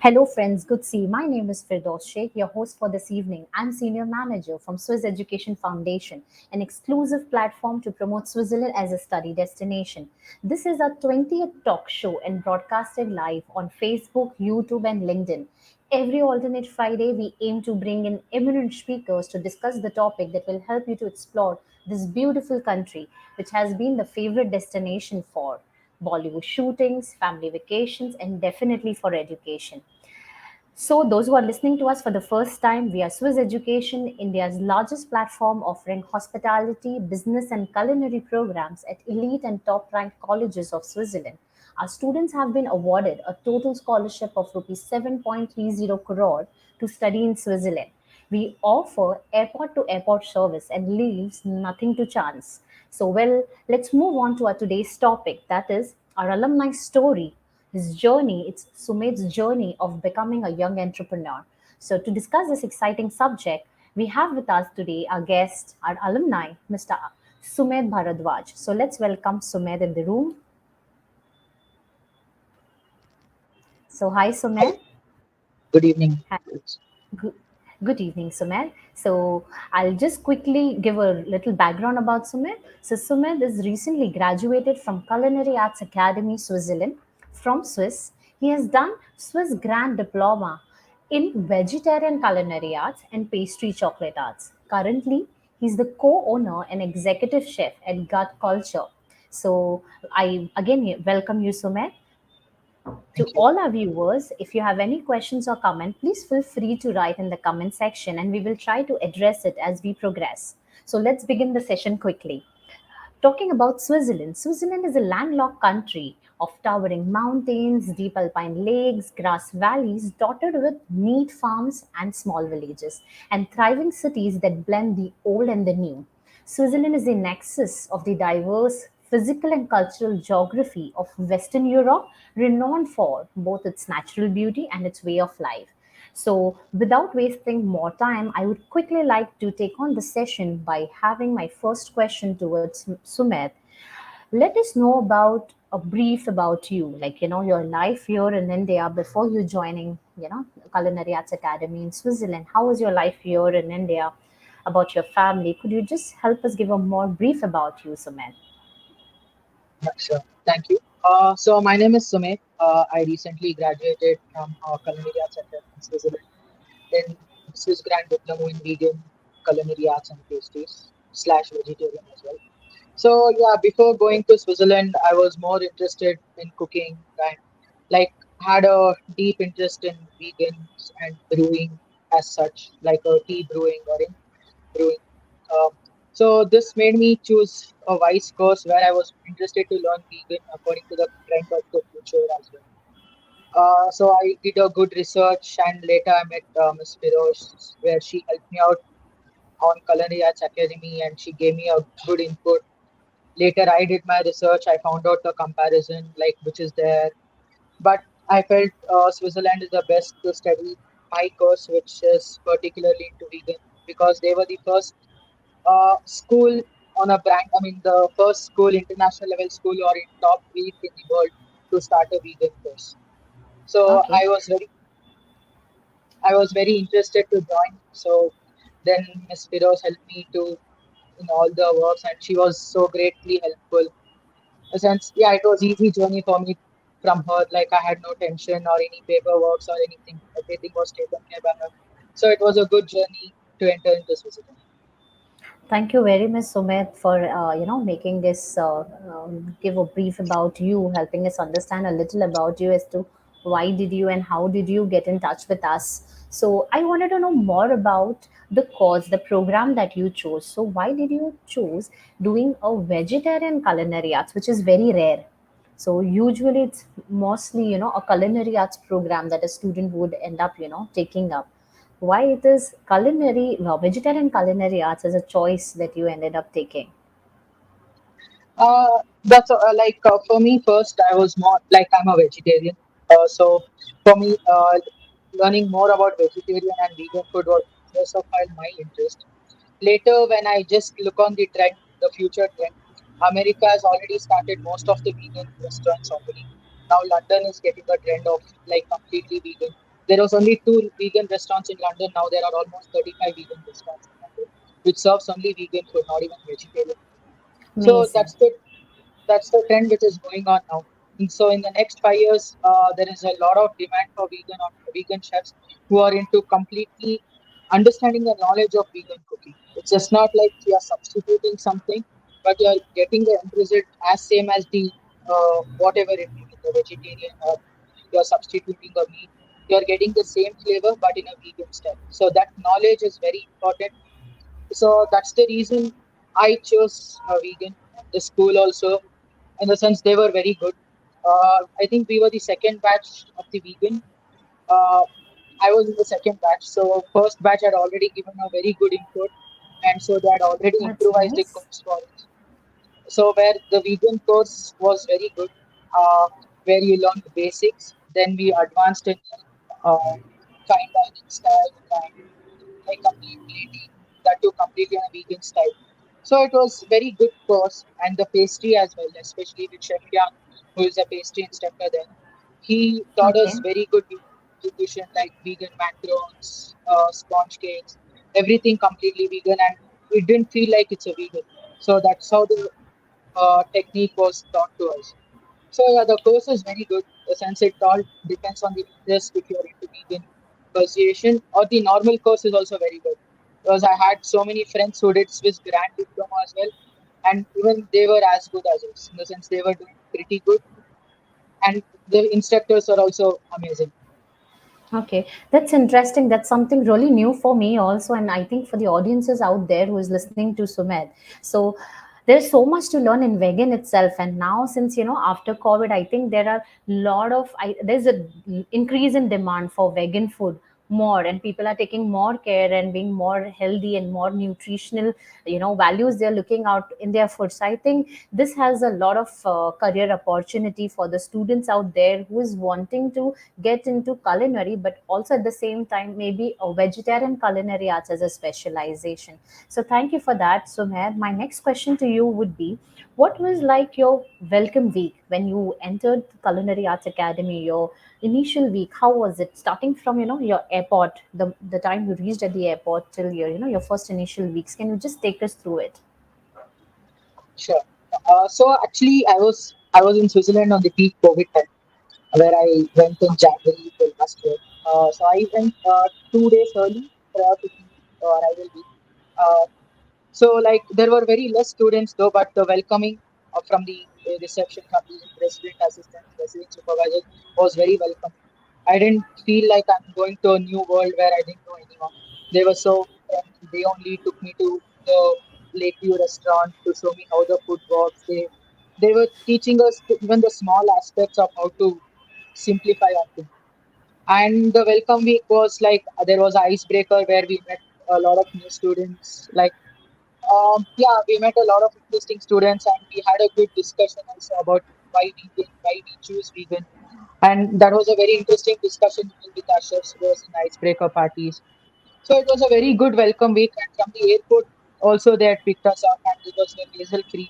Hello, friends. Good to see you. My name is Firdaus Sheikh, your host for this evening. I'm Senior Manager from Swiss Education Foundation, an exclusive platform to promote Switzerland as a study destination. This is our 20th talk show and broadcasted live on Facebook, YouTube, and LinkedIn. Every alternate Friday, we aim to bring in eminent speakers to discuss the topic that will help you to explore this beautiful country, which has been the favorite destination for Bollywood shootings, family vacations, and definitely for education. So, those who are listening to us for the first time, we are Swiss Education, India's largest platform offering hospitality, business, and culinary programs at elite and top ranked colleges of Switzerland. Our students have been awarded a total scholarship of rupees 7.30 crore to study in Switzerland. We offer airport to airport service and leaves nothing to chance. So, well, let's move on to our today's topic, that is our alumni story. His journey, it's Sumit's journey of becoming a young entrepreneur. So, to discuss this exciting subject, we have with us today our guest, our alumni, Mr. Sumit Bharadwaj. So, let's welcome Sumit in the room. So, hi, Hi, Sumit. good evening. Hi. Good, good evening, Sumit. So, I'll just quickly give a little background about Sumit. So, Sumit is recently graduated from Culinary Arts Academy, Switzerland, from Swiss. He has done Swiss Grand Diploma in Vegetarian Culinary Arts and Pastry Chocolate Arts. Currently, he's the co-owner and executive chef at Gut Culture. So, I again welcome you, Sumit. To Thank you. all our viewers, if you have any questions or comment, please feel free to write in the comment section and we will try to address it as we progress. So let's begin the session quickly. Talking about Switzerland, Switzerland is a landlocked country of towering mountains, deep alpine lakes, grass valleys dotted with neat farms and small villages, and thriving cities that blend the old and the new. Switzerland is the nexus of the diverse physical and cultural geography of Western Europe, renowned for both its natural beauty and its way of life. So, without wasting more time, I would quickly like to take on the session by having my first question towards Sumit. Let us know about a brief about you, like your life here in India before you joining, Culinary Arts Academy in Switzerland. How was your life here in India? About your family, could you just help us give a more brief about you, Sumit? Yeah, sure. Thank you. My name is Sumit. I recently graduated from Culinary Arts Academy in Switzerland. Then Swiss Grand Diploma in Vegan Culinary Arts and Pastries slash vegetarian as well. So yeah, before going to Switzerland, I was more interested in cooking and like had a deep interest in vegans and brewing as such, like a tea brewing or in brewing. Um, so this made me choose a wise course where I was interested to learn vegan according to the trend of the future as well. So I did a good research and later I met Ms. Firoz where she helped me out on Culinary Arts Academy and she gave me a good input. Later I did my research, I found out the comparison like which is there. But I felt Switzerland is the best to study my course which is particularly into vegan because they were the first school on a brand. I mean, the first school, international level school, or in top 8 in the world to start a vegan course. So Okay. I was very interested to join. So then Miss Firoz helped me to in all the works, and she was so greatly helpful. Since yeah, it was easy journey for me from her. Like I had no tension or any paperwork or anything. Everything was taken care by her. So it was a good journey to enter into Switzerland. Thank you very much, Sumit, for making this give a brief about you, helping us understand a little about you as to why did you and how did you get in touch with us. So I wanted to know more about the course, the program that you chose. So why did you choose doing a vegetarian culinary arts, which is very rare? So usually it's mostly a culinary arts program that a student would end up taking up. Why it is culinary, well, vegetarian culinary arts as a choice that you ended up taking? That's like for me first I was more like I'm a vegetarian. So for me, learning more about vegetarian and vegan food was first of all my interest. Later, when I just look on the trend, the future trend, America has already started most of the vegan restaurants already. Now London is getting a trend of like completely vegan. There was only two vegan restaurants in London. Now there are almost 35 vegan restaurants in London, which serves only vegan food, not even vegetarian. So Amazing. that's the trend which is going on now. And so in the next 5 years, there is a lot of demand for vegan chefs who are into completely understanding the knowledge of vegan cooking. It's just not like you are substituting something, but you are getting the end result as same as the whatever it may be, the vegetarian or you are substituting a meat. You are getting the same flavor but in a vegan style. So that knowledge is very important, so that's the reason I chose vegan. The school also, in the sense they were very good. I think we were the second batch of the vegan. Uh, I was in the second batch, so first batch had already given a very good input, and so they had already That's improvised the nice. course for us. So where the vegan course was very good, where you learned basics, then we advanced in uh, fine dining style and like complete plating, that too completely on a vegan style. So it was very good course, and the pastry as well, especially with Chef Yang, who is a pastry instructor there. He taught Okay. us very good nutrition like vegan macarons, sponge cakes, everything completely vegan, and it didn't feel like it's a vegan. So that's how the technique was taught to us. So yeah, the course is very good. Since it all depends on the interest if you're into vegan persuasion, or the normal course is also very good. Because I had so many friends who did Swiss Grand Diploma as well, and even they were as good as us in the sense they were doing pretty good, and the instructors are also amazing. Okay, that's interesting. That's something really new for me also, and I think for the audiences out there who is listening to Sumit. So there's so much to learn in vegan itself, and now since after COVID, I think there are there's a increase in demand for vegan food more, and people are taking more care and being more healthy and more nutritional values they're looking out in their food. So I think this has a lot of career opportunity for the students out there who is wanting to get into culinary, but also at the same time maybe a vegetarian culinary arts as a specialization. So thank you for that, Sumer. My next question to you would be, what was like your welcome week when you entered the Culinary Arts Academy? Your initial week, how was it? Starting from your airport, the time you reached at the airport till your first initial weeks. Can you just take us through it? Sure. So actually, I was in Switzerland on the peak COVID time, where I went in January for last year. So I went 2 days early prior to the arrival week. Uh, So like there were very less students though, but the welcoming from the reception from the resident assistants, resident supervisors was very welcoming. I didn't feel like I'm going to a new world where I didn't know anyone. They were so friendly. They only took me to the Lakeview restaurant to show me how the food works. They were teaching us even the small aspects of how to simplify our food. And the welcome week was like there was an icebreaker where we met a lot of new students. Like yeah, we met a lot of interesting students and we had a good discussion also about why vegan, why we choose vegan. And that was a very interesting discussion even with our chefs who was in icebreaker parties. So it was a very good welcome week. And from the airport, also they had picked us up and it was a hazel cream.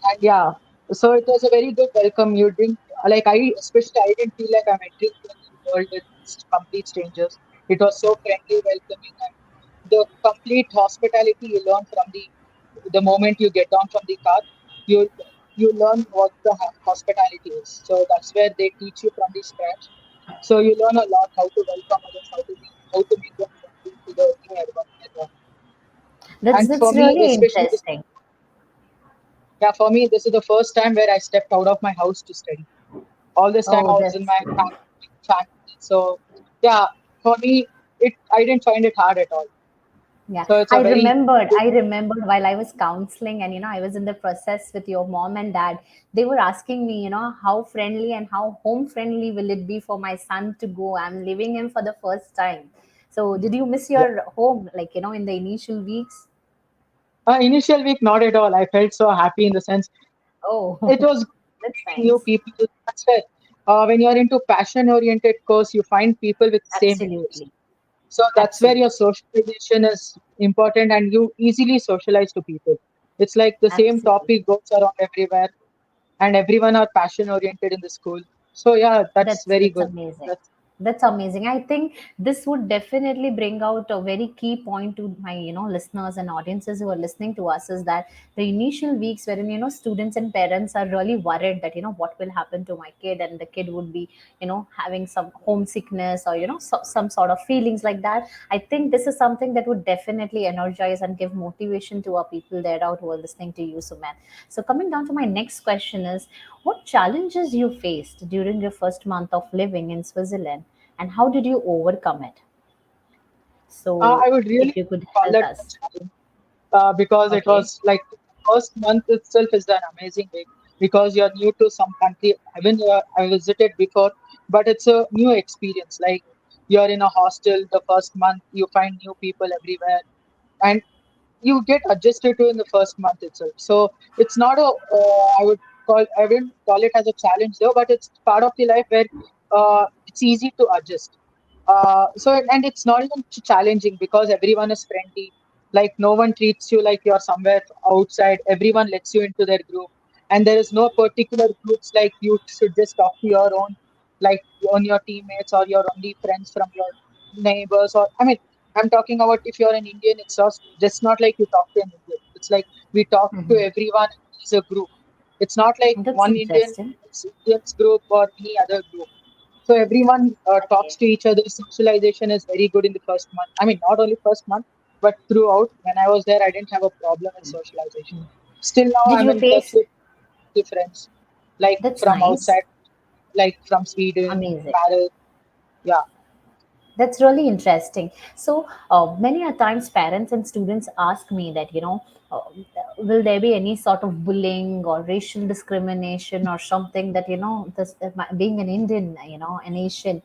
And yeah, so it was a very good welcome. You didn't like especially I didn't feel like I'm entering to a new world with complete strangers. It was so friendly, welcoming, and the complete hospitality you learn from the moment you get down from the car. You you learn what the hospitality is. So that's where they teach you from the scratch. So you learn a lot how to welcome others, how to make them friendly to the new environment. That's And for that's me, really especially this, interesting. yeah, for me, this is the first time where I stepped out of my house to study. All this time Oh, I was in that's my family. So yeah, for me, it I didn't find it hard at all. yeah. So it's a I very remembered. good. I remembered while I was counseling, and I was in the process with your mom and dad. They were asking me, how friendly and how home friendly will it be for my son to go? I'm leaving him for the first time. So, did you miss Yeah. your home, like in the initial weeks? Initial week, not at all. I felt so happy in the sense Oh, it was that's meeting new nice. people. That's where when you're into passion-oriented course, you find people with same interest. Absolutely. So that's where your Absolutely. socialization is important, and you easily socialize to people. It's like the same topic Absolutely. goes around everywhere, and everyone are passion oriented in the school. So yeah, that's very That's good. amazing. That's That's amazing. I think this would definitely bring out a very key point to my, listeners and audiences who are listening to us, is that the initial weeks wherein, students and parents are really worried that, what will happen to my kid, and the kid would be, having some homesickness or, some sort of feelings like that. I think this is something that would definitely energize and give motivation to our people there out who are listening to you, Suman. So coming down to my next question is, what challenges you faced during your first month of living in Switzerland, and how did you overcome it? So, I would if really you could call help that a us. challenge because it Okay. was like first month itself is an amazing week because you're new to some country. I visited before, but it's a new experience. Like you're in a hostel the first month, you find new people everywhere, and you get adjusted to in the first month itself. So it's not a I wouldn't call it as a challenge though, but it's part of the life where it's easy to adjust. And it's not even challenging because everyone is friendly. Like no one treats you like you're somewhere outside. Everyone lets you into their group, and there is no particular groups like you should just talk to your own, like on your teammates or your only friends from your neighbors. Or I mean, I'm talking about if you're an Indian, it's just not like you talk to an Indian. It's like we talk to Hmm. everyone as a group. It's not like That's one Indian interesting. Indians group or any other group. So everyone talks Okay. to each other. Socialization is very good in the first month. I mean, not only first month, but throughout. When I was there, I didn't have a problem with socialization. Still now, Did I'm you in touch face? with the friends, like That's from nice. outside, like from Sweden, Amazing. Paris. Yeah, That's really interesting. So, many a times parents and students ask me that, will there be any sort of bullying or racial discrimination or something that, being an Indian, an Asian,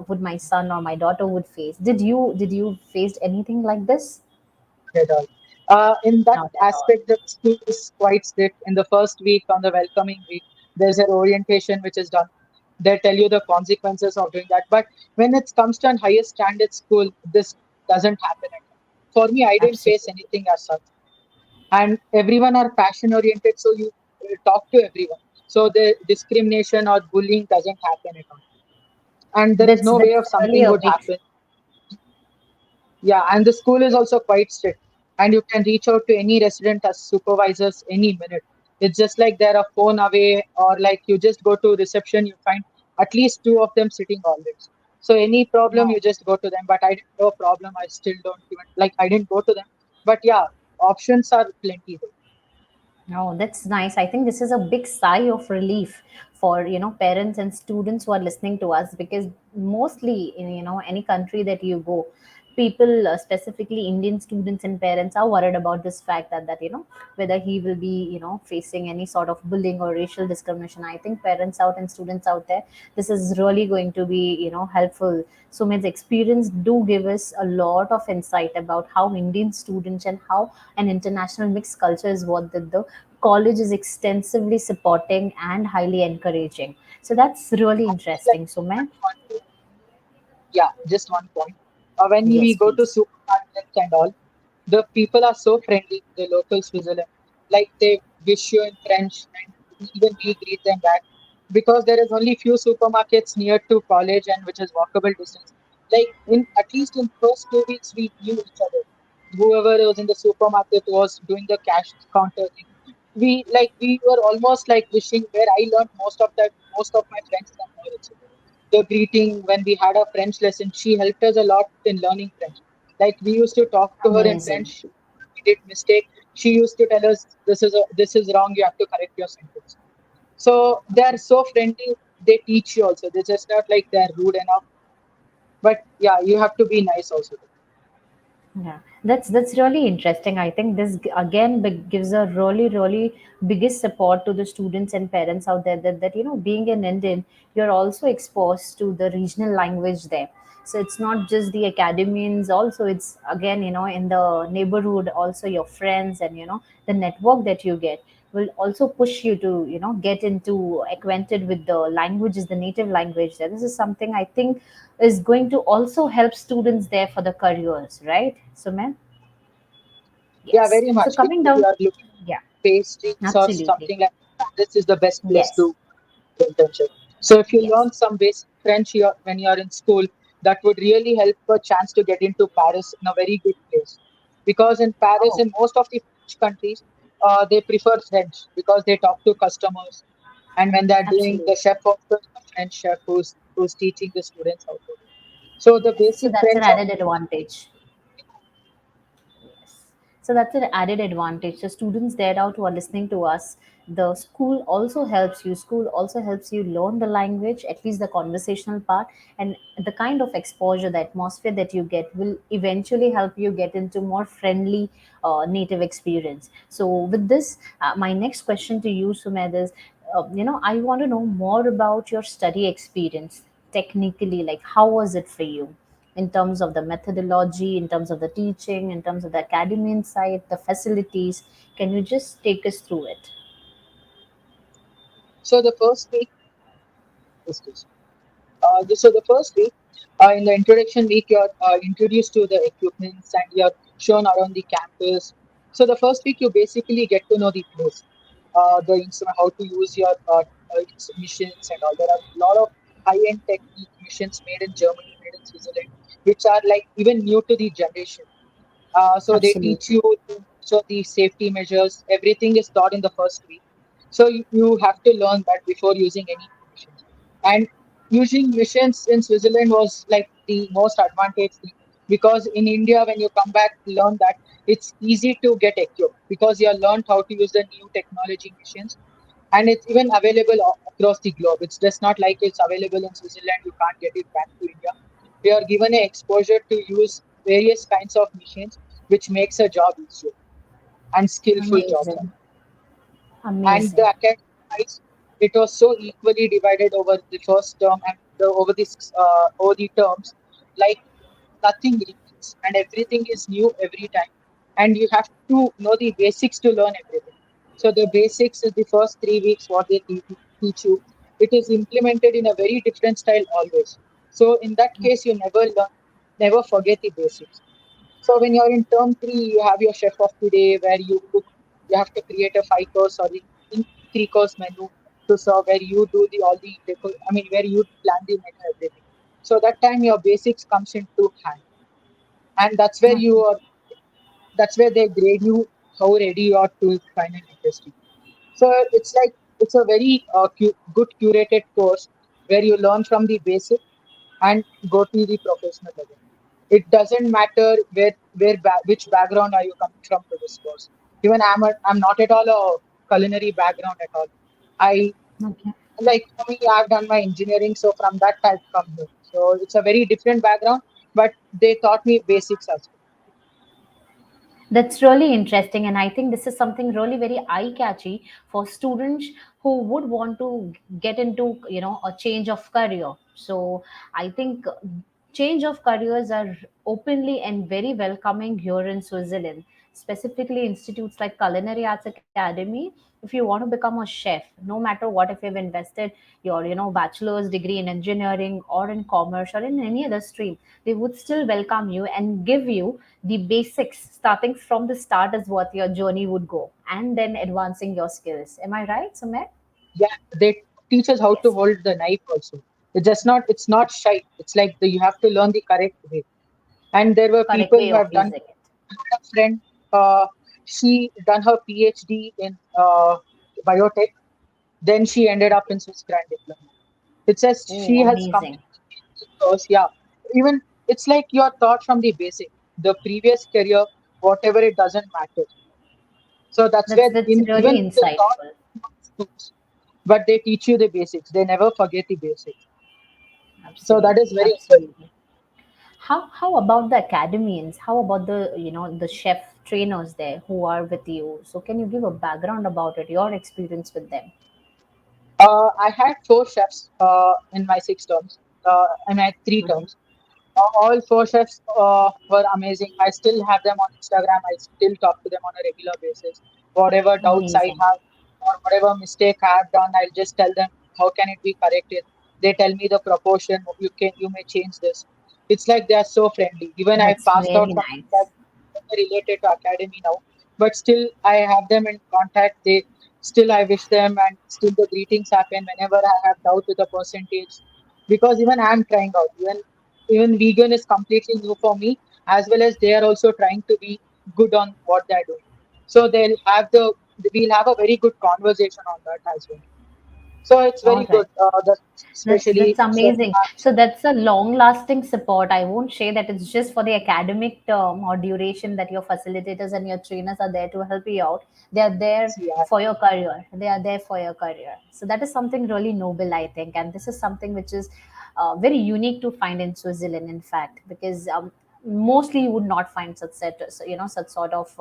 would my son or my daughter would face? Did you faced anything like this? at all. In that Not at all. aspect, the school is quite strict. In the first week, on the welcoming week, there's an orientation which is done. They tell you the consequences of doing that. But when it comes to an higher standard school, this doesn't happen at all. For me, I didn't face Absolutely. anything as such. And everyone are passion oriented, so you talk to everyone. So the discrimination or bullying doesn't happen at all. And there is no way That's of really something a would big. happen. Yeah, and the school is also quite strict. And you can reach out to any resident as supervisors any minute. It's just like they're a phone away, or like you just go to reception, you find at least two of them sitting always. So any problem, No. you just go to them. But I didn't have a problem. I still don't even like I didn't go to them. But yeah, options are plenty though. Oh, that's nice. I think this is a big sigh of relief for, parents and students who are listening to us, because mostly in, any country that you go, people, specifically Indian students and parents, are worried about this fact that, whether he will be, facing any sort of bullying or racial discrimination. I think parents out and students out there, this is really going to be, helpful. Sumit's experience do give us a lot of insight about how Indian students and how an international mixed culture is what the college is extensively supporting and highly encouraging. So that's really Like interesting. So, man, yeah, just one point. When we yes, go to please. supermarkets and all, the people are so friendly, the local Switzerland. Like they wish you in French and even we greet them back. Because there is only few supermarkets near to college and which is walkable distance. Like in at least in first 2 weeks we knew each other. Whoever was in the supermarket was doing the cash counter thing. We were almost like wishing where I learned most of my friends from her itself. The greeting when we had a French lesson, she helped us a lot in learning French. Like we used to talk to her in Amazing. French. We did mistake. She used to tell us this is wrong. You have to correct your sentence. So they are so friendly. They teach you also. They're just not like they're rude enough. But yeah, you have to be nice also. Yeah, that's really interesting. I think this again gives a really biggest support to the students and parents out there, that being an Indian, you're also exposed to the regional language there. So it's not just the academians, also it's again, in the neighborhood, also your friends, and the network that you get will also push you to get into acquainted with the languages, the native language there. This is something I think is going to also help students there for the careers, right? So, ma'am, Yeah, yes. very So much. coming If you down, are looking yeah, pastries or absolutely, something like that, this is the best place yes. to do internship. So if you Yes. learn some basic French when you're in school, that would really help a chance to get into Paris in a very good place. Because in Paris, Oh, in most of the French countries, they prefer French because they talk to customers. And when they're doing absolutely. the chef also is a French chef who's teaching the students how to do. So the So basic that's an French added advantage. Yes. So that's an added advantage. The students there out who are listening to us, the school also helps you. School also helps you learn the language, at least the conversational part, and the kind of exposure, the atmosphere that you get will eventually help you get into more friendly native experience. So with this, my next question to you, Sumed, is, I want to know more about your study experience technically. Like, how was it for you? In terms of the methodology, in terms of the teaching, in terms of the academy side, the facilities. Can you just take us through it? so the first week is this. So the first week, in the introduction week, you're introduced to the equipments and you're shown around the campus. So the first week, you basically get to know the place, the instrument, how to use your missions and all. There are a lot of high-end technique missions made in Germany, made in Switzerland, which are like even new to the generation. So they teach Absolutely. you so the safety measures, everything is taught in the first week. So you have to learn that before using any missions. And using missions in Switzerland was like the most advantage thing because in India, when you come back, learn that it's easy to get equipped because you have learned how to use the new technology missions and it's even available across the globe. It's just not like it's available in Switzerland, you can't get it back to India. We are given a exposure to use various kinds of machines, which makes a job easier and skillful jobs. Amazing. And the Amazing. academic wise, it was so equally divided over the first term and over the terms, like nothing repeats and everything is new every time. And you have to know the basics to learn everything. So the basics is the first 3 weeks what they teach you. It is implemented in a very different style always. So in that case, you never forget the basics. So when you're in term three, you have your chef of the day where you cook. You have to create a 5 course or in 3 course menu to serve where you do the all the I mean where you plan the menu everything. So that time your basics comes into hand, and Okay. that's where they grade you how ready you are to final industry. So it's a very good curated course where you learn from the basic and go to the professional level. It doesn't matter which background are you coming from to this course. Even I'm not at all a culinary background at all. I Okay. like for me, I've done my engineering, so from that I've come here. So it's a very different background, but they taught me basics as That's really interesting, and I think this is something really very eye catchy for students who would want to get into, a change of career. So I think change of careers are openly and very welcoming here in Switzerland, specifically institutes like Culinary Arts Academy. If you want to become a chef, no matter what, if you've invested your, bachelor's degree in engineering or in commerce or in any other stream, they would still welcome you and give you the basics starting from the start is what your journey would go, and then advancing your skills. Am I right, Sumit? yeah. They teach us how to Yes. hold the knife also. It's not shy. It's like you have to learn the correct way. And there were Correct people way who of have done. using it. I had a friend. She done her PhD in biotech. Then she ended up in Swiss Grand Diploma. It says she Oh, has amazing. completed the course. Yeah, even it's like you're taught from the basic, the previous career, whatever it doesn't matter. So that's That's where that's in really even they taught insightful. schools, but they teach you the basics. They never forget the basics. So that is Absolutely, very important. absolutely. How about the academians? How about the, the chef trainers there who are with you? So can you give a background about it, your experience with them? I had 4 chefs in my 6 terms. And I had three Okay. terms. All 4 chefs were amazing. I still have them on Instagram. I still talk to them on a regular basis. Whatever doubts I Amazing. have or whatever mistake I have done, I'll just tell them how can it be corrected. They tell me the proportion. You may change this. It's like they are so friendly. Even I That's passed out very from nice. that related to academy now, but still I have them in contact. Still I wish them, and still the greetings happen whenever I have doubt with the percentage, because even I'm trying out. Even vegan is completely new for me, as well as they are also trying to be good on what they're doing. So we'll have a very good conversation on that as well. So it's All very good. right. That's Especially certain amazing. So that's a long-lasting support. I won't say that it's just for the academic term or duration that your facilitators and your trainers are there to help you out. They are there yeah, for your career. They are there for your career. So that is something really noble, I think, and this is something which is very unique to find in Switzerland, in fact, because mostly you would not find such set, so, such sort of,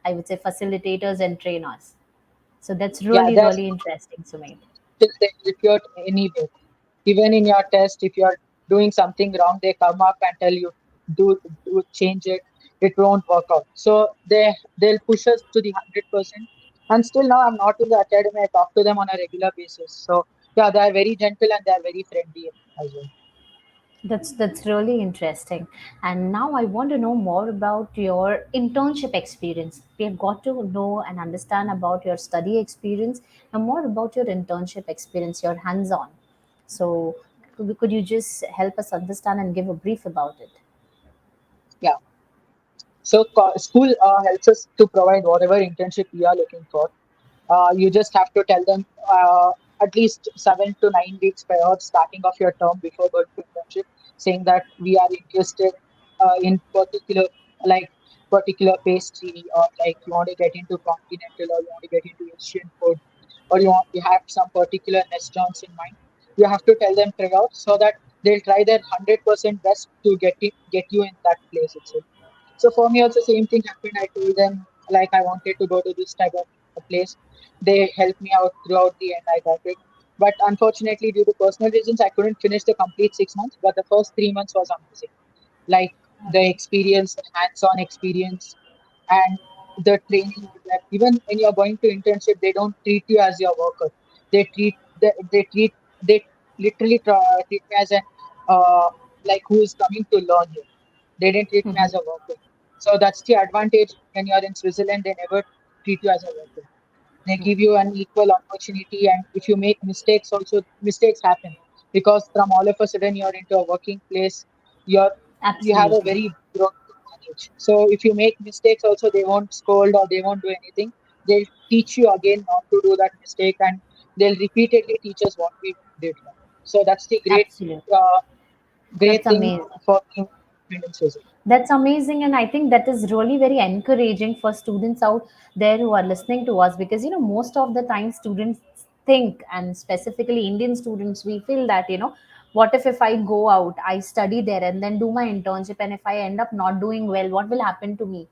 I would say, facilitators and trainers. So that's yeah, really, there's really interesting, Sumit. still they help you out anyway. Even in your test, if you're doing something wrong, they come up and tell you, do change it. It won't work out. So they'll push us to the 100%. And still now I'm not in the academy. I talk to them on a regular basis. So yeah, they are very gentle and they are very friendly as well. That's really interesting. And now I want to know more about your internship experience. We have got to know and understand about your study experience and more about your internship experience, your hands-on. So could you just help us understand and give a brief about it? Yeah. So school helps us to provide whatever internship we are looking for. You just have to tell them at least 7 to 9 weeks prior starting of your term before going to internship, saying that we are interested in like particular pastry, or like you want to get into continental, or you want to get into Asian food, or you have some particular restaurants in mind. You have to tell them prior so that they'll try their 100% best to get you in that place itself. So for me also same thing happened. I told them like I wanted to go to this type of a place. They helped me out throughout the end. I got it. But unfortunately, due to personal reasons, I couldn't finish the complete 6 months. But the first 3 months was amazing. Like the experience, the hands-on experience, and the training. That even when you're going to internship, they don't treat you as your worker. They literally treat me as an uh, like who is coming to learn here. They didn't treat me as a worker. So that's the advantage when you're in Switzerland. They never treat you as a worker. They give you an equal opportunity, and if you make mistakes, also mistakes happen because from all of a sudden you're into a working place. You're you have a Absolutely. very broad to manage. So if you make mistakes, also they won't scold or they won't do anything. They'll teach you again not to do that mistake, and they'll repeatedly teach us what we did wrong. So that's the Absolutely. uh, That's great thing amazing. for me in Switzerland. That's amazing, and I think that is really very encouraging for students out there who are listening to us, because most of the time students think, and specifically Indian students, we feel that what if I go out, I study there, and then do my internship, and if I end up not doing well, what will happen to me?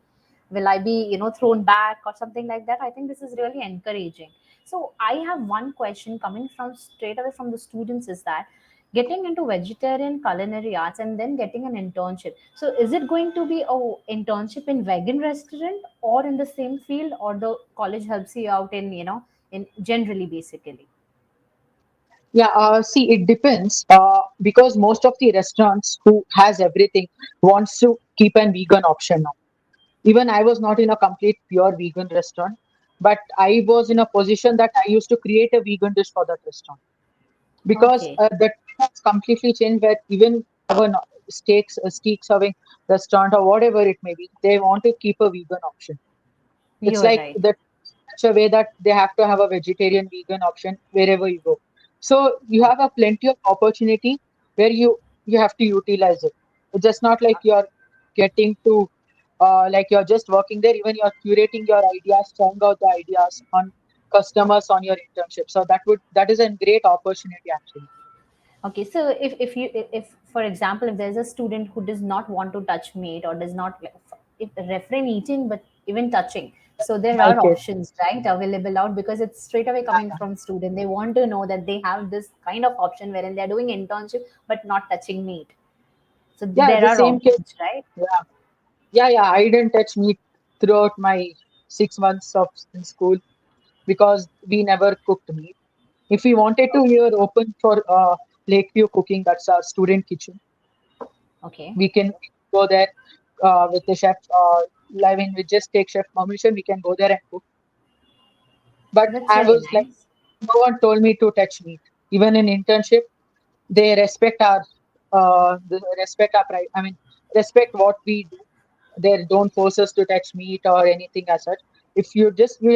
Will I be thrown back or something like that? I think this is really encouraging. So I have one question coming from straight away from the students, is that getting into vegetarian culinary arts and then getting an internship, so is it going to be a internship in vegan restaurant or in the same field, or the college helps you out in in generally, basically? Yeah, see, it depends because most of the restaurants who has everything wants to keep an vegan option now. Even I was not in a complete pure vegan restaurant, but I was in a position that I used to create a vegan dish for that restaurant because Okay, the trend has completely changed. Where even our steak serving restaurant or whatever it may be, they want to keep a vegan option. It's you are like right. that such a way that they have to have a vegetarian vegan option wherever you go. So you have a plenty of opportunity where you have to utilize it. It's just not like you're getting to like you're just working there. Even you're curating your ideas, trying out the ideas on customers on your internship. So that is a great opportunity actually. Okay, so if for example, if there's a student who does not want to touch meat or does not, if refrain eating but even touching, so there are Okay. options, right, available out, because it's straight away coming from student. They want to know that they have this kind of option wherein they're doing internship but not touching meat. So Yeah, there the are same case. options, right? Yeah. Yeah. I didn't touch meat throughout my 6 months of in school because we never cooked meat. If we wanted to, we were open for Lakeview Cooking. That's our student kitchen. Okay. We can go there with the chef. I mean, we just take chef permission. We can go there and cook. But That's I really was like, nice. no one told me to touch meat. Even in internship, they respect our pride. I mean, respect what we do. They don't force us to touch meat or anything as such. If you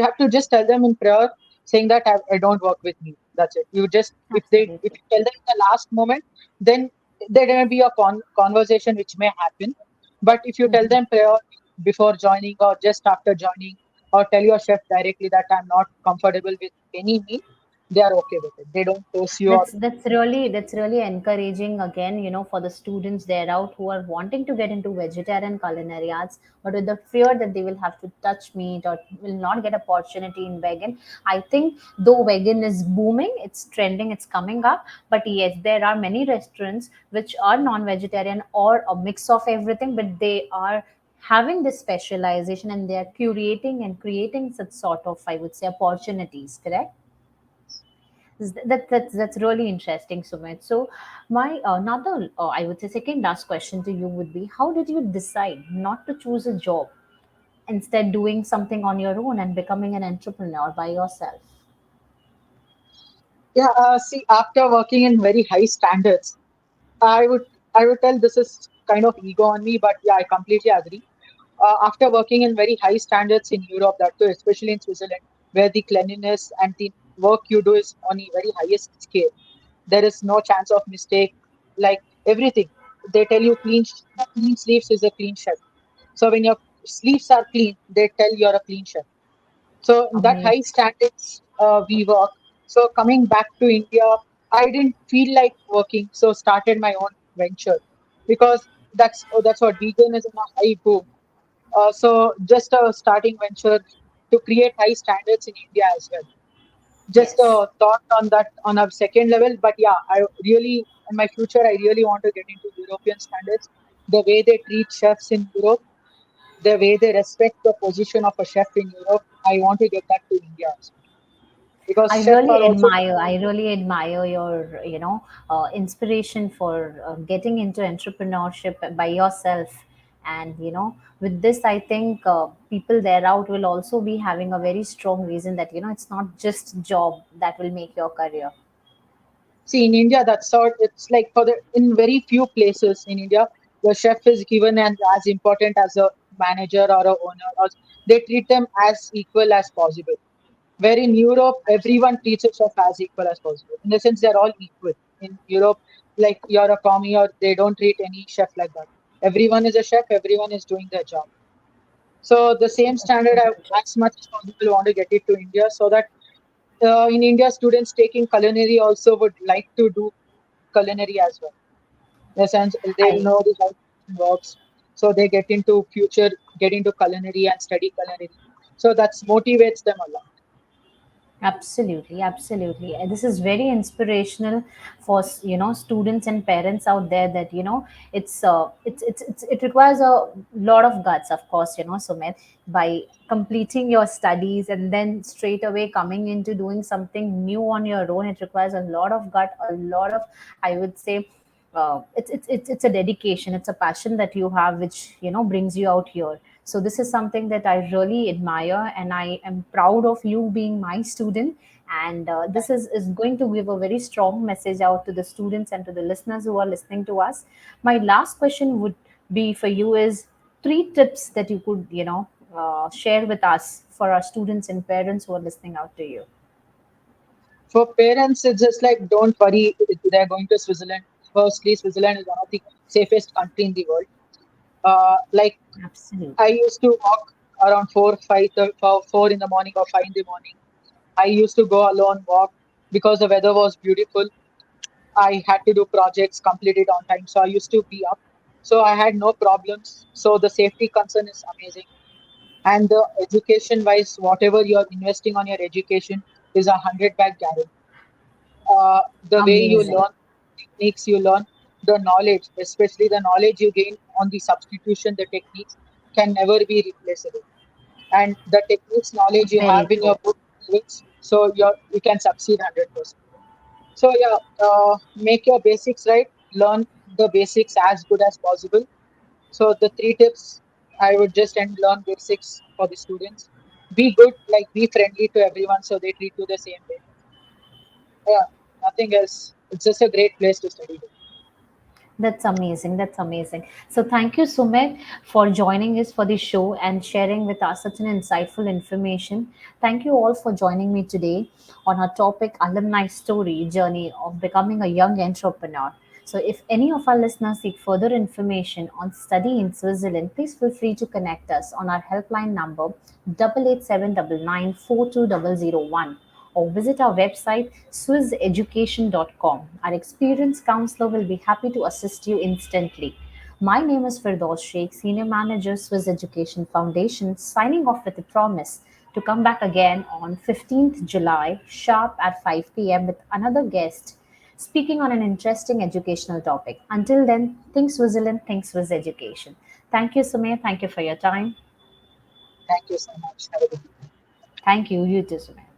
have to just tell them in prayer, saying that I don't work with meat. That's it. You just if Absolutely. you tell them in the last moment, then there may be a conversation which may happen. But if you tell Mhm. them prayer before joining or just after joining, or tell your chef directly that I'm not comfortable with any meat, they are okay with it. They don't force you or That's really encouraging again, for the students there out who are wanting to get into vegetarian culinary arts, but with the fear that they will have to touch meat or will not get opportunity in vegan. I think though vegan is booming, it's trending, it's coming up, but yes, there are many restaurants which are non-vegetarian or a mix of everything, but they are having this specialization and they are curating and creating such sort of, I would say, opportunities, correct? That's really interesting, Sumit. So, my another, I would say, second last question to you would be: how did you decide not to choose a job, instead doing something on your own and becoming an entrepreneur by yourself? yeah. See, after working in very high standards, I would I would tell this is kind of ego on me, but yeah, I completely agree. After working in very high standards in Europe, that too, especially in Switzerland, where the cleanliness and the work you do is on a very highest scale, there is no chance of mistake. Like everything, they tell you clean sleeves is a clean chef. So when your sleeves are clean, they tell you're a clean chef. So in that high Amazing. standards, we work. So coming back to India, I didn't feel like working, so started my own venture because that's what vegan is in a high boom. So just a starting venture to create high standards in India as well. Just Yes. a thought on that on a second level, but yeah, I really in my future I really want to get into European standards. The way they treat chefs in Europe, the way they respect the position of a chef in Europe, I want to get that to India as well. Because chefs are also I really admire your, inspiration for getting into entrepreneurship by yourself. And, with this, I think people there out will also be having a very strong reason that, it's not just job that will make your career. see in India that's how it's like for the in very few places in India the chef is given as important as a manager or a owner or they treat them as equal as possible. Where in Europe, everyone treats a chef as equal as possible. In the sense, they're all equal. In Europe, like you're a commie or they don't treat any chef like that. Everyone is a chef, everyone is doing their job. So the same That's standard, very I, as interesting. much as possible, want to get it to India so that in India, students taking culinary also would like to do culinary as well. In the sense, they'll I know the how it works. So they get into culinary and study culinary. So that motivates them a lot. Absolutely, absolutely. And this is very inspirational for students and parents out there that it requires a lot of guts, of course, Sumit, by completing your studies and then straight away coming into doing something new on your own. It requires a lot of gut, a lot of, I would say, it's a dedication, it's a passion that you have, which brings you out here. So this is something that I really admire, and I am proud of you being my student. And this is going to give a very strong message out to the students and to the listeners who are listening to us. My last question would be for you is three tips that you could share with us for our students and parents who are listening out to you. For parents, it's just like, don't worry, they're going to Switzerland. Firstly, Switzerland is one of the safest country in the world. Like Absolutely. I used to walk around 4 in the morning or 5 in the morning. I used to go alone walk because the weather was beautiful. I had to do projects completed on time, so I used to be up. So I had no problems. So the safety concern is amazing. And the education wise, whatever you're investing on your education is 100 back guarantee. The way you Amazing. learn techniques, you learn the knowledge, especially the knowledge you gain on the substitution, the techniques can never be replaceable. And the techniques knowledge you Very have in your true. book, so you can succeed 100%. So yeah, make your basics right, learn the basics as good as possible. So the three tips I would just end learn basics for the students. be good, like be friendly to everyone, so they treat you the same way. Yeah, nothing else. It's just a great place to study. That's amazing. That's amazing. So thank you, Sumit, for joining us for the show and sharing with us such an insightful information. Thank you all for joining me today on our topic Alumni Story Journey of Becoming a Young Entrepreneur. So if any of our listeners seek further information on study in Switzerland, please feel free to connect us on our helpline number 8879942001 or visit our website swisseducation.com. Our experienced counselor will be happy to assist you instantly. My name is Firdaus Sheikh, Senior Manager, Swiss Education Foundation, signing off with a promise to come back again on 15th July, sharp at 5 p.m. with another guest speaking on an interesting educational topic. Until then, think Switzerland, think Swiss education. Thank you, Sumaya. Thank you for your time. Thank you so much. Have a good Thank you. You too, Sumaya.